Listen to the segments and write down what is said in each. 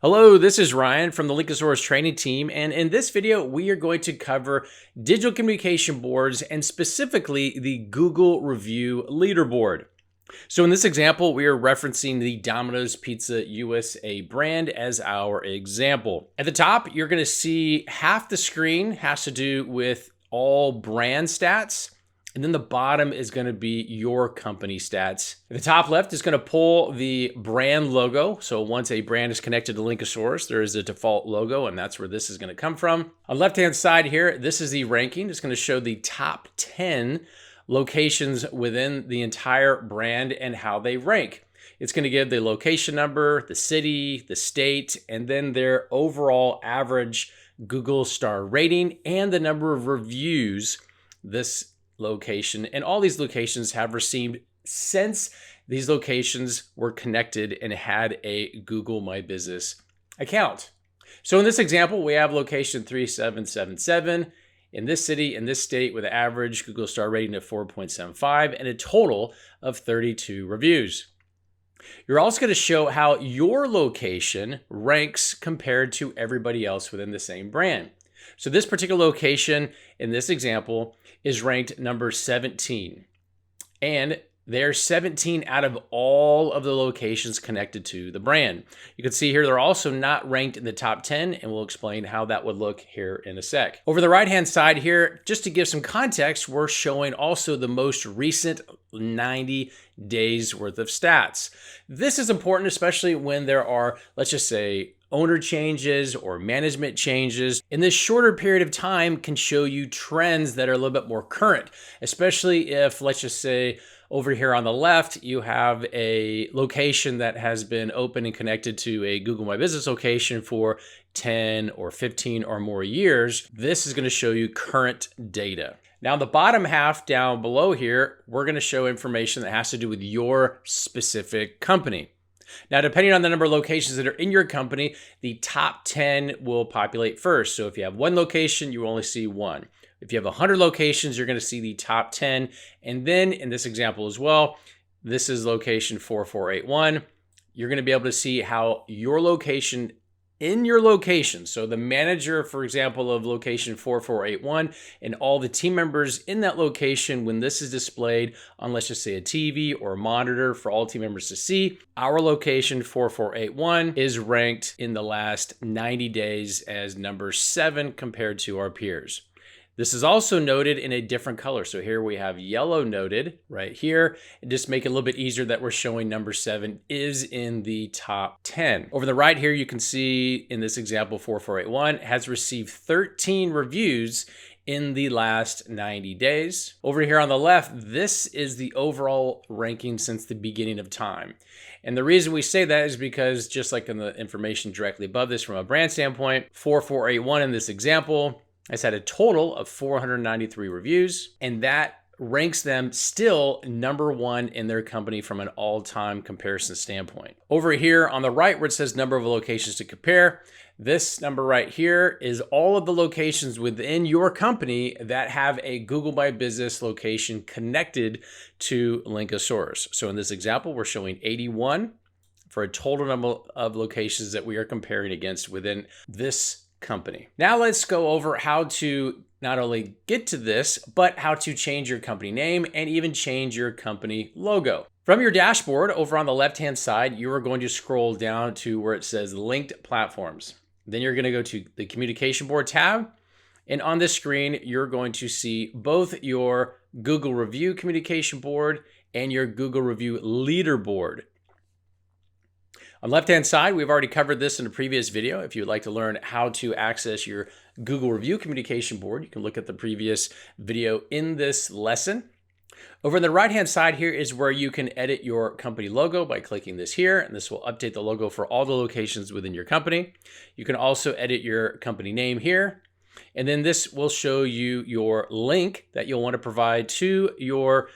Hello, this is Ryan from the Linkasoarus training team, and in this video, we are going to cover digital communication boards and specifically the Google Review Leaderboard. So in this example, we are referencing the Domino's Pizza USA brand as our example. At the top, you're going to see half the screen has to do with all brand stats. And then the bottom is going to be your company stats. At the top left is going to pull the brand logo. So once a brand is connected to Linkasoarus, there is a default logo, and that's where this is going to come from. On the left-hand side here, this is the ranking. It's going to show the top 10 locations within the entire brand and how they rank. It's going to give the location number, the city, the state, and then their overall average Google star rating and the number of reviews this location and all these locations have received since these locations were connected and had a Google My Business account. So in this example, we have location 3777 in this city, in this state, with an average Google star rating of 4.75 and a total of 32 reviews. You're also going to show how your location ranks compared to everybody else within the same brand. So this particular location in this example is ranked number 17. And they're 17 out of all of the locations connected to the brand. You can see here they're also not ranked in the top 10, and we'll explain how that would look here in a sec. Over the right-hand side here, just to give some context, we're showing also the most recent 90 days worth of stats. This is important, especially when there are, let's just say, owner changes or management changes. In this shorter period of time can show you trends that are a little bit more current, especially if, let's just say, over here on the left, you have a location that has been open and connected to a Google My Business location for 10 or 15 or more years. This is going to show you current data. Now, the bottom half down below here, we're going to show information that has to do with your specific company. Now, depending on the number of locations that are in your company, the top 10 will populate first. So if you have one location, you only see one. If you have 100 locations, you're going to see the top 10. And then in this example as well, this is location 4481. You're going to be able to see how your location in your location, so the manager, for example, of location 4481 and all the team members in that location, when this is displayed on, let's just say, a TV or a monitor for all team members to see, our location 4481 is ranked in the last 90 days as number 7 compared to our peers. This is also noted in a different color. So here we have yellow noted right here, and just make it a little bit easier that we're showing number 7 is in the top 10. Over the right here, you can see in this example, 4481 has received 13 reviews in the last 90 days. Over here on the left, this is the overall ranking since the beginning of time. And the reason we say that is because, just like in the information directly above this from a brand standpoint, 4481 in this example has had a total of 493 reviews, and that ranks them still number 1 in their company from an all-time comparison standpoint. Over here on the right where it says number of locations to compare, this number right here is all of the locations within your company that have a Google My Business location connected to Linkasoarus. So in this example, we're showing 81 for a total number of locations that we are comparing against within this company. Now let's go over how to not only get to this, but how to change your company name and even change your company logo. From your dashboard over on the left-hand side, you are going to scroll down to where it says linked platforms. Then you're going to go to the communication board tab. And on this screen, you're going to see both your Google Review communication board and your Google Review leaderboard. On the left-hand side, we've already covered this in a previous video. If you'd like to learn how to access your Google Review communication board, you can look at the previous video in this lesson. Over on the right-hand side here is where you can edit your company logo by clicking this here, and this will update the logo for all the locations within your company. You can also edit your company name here, and then this will show you your link that you'll want to provide to your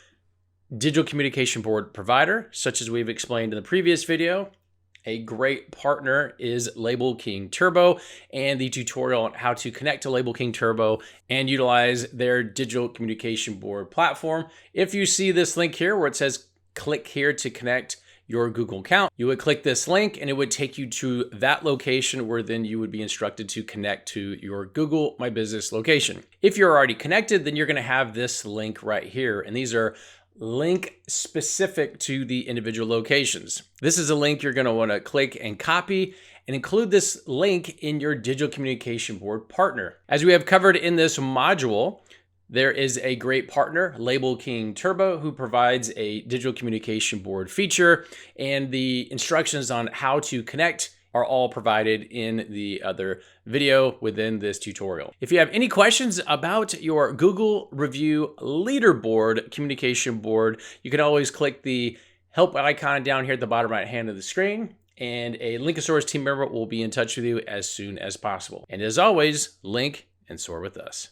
digital communication board provider, such as we've explained in the previous video. A great partner is Label King Turbo, and the tutorial on how to connect to Label King Turbo and utilize their digital communication board platform. If you see this link here where it says click here to connect your Google account, you would click this link and it would take you to that location where then you would be instructed to connect to your Google My Business location. If you're already connected, then you're going to have this link right here. And these are link specific to the individual locations. This is a link you're going to want to click and copy and include this link in your digital communication board partner. As we have covered in this module, there is a great partner, Label King Turbo, who provides a digital communication board feature, and the instructions on how to connect are all provided in the other video within this tutorial. If you have any questions about your Google Review Leaderboard communication board, you can always click the help icon down here at the bottom right hand of the screen, and a Linkasoarus team member will be in touch with you as soon as possible. And as always, link and soar with us.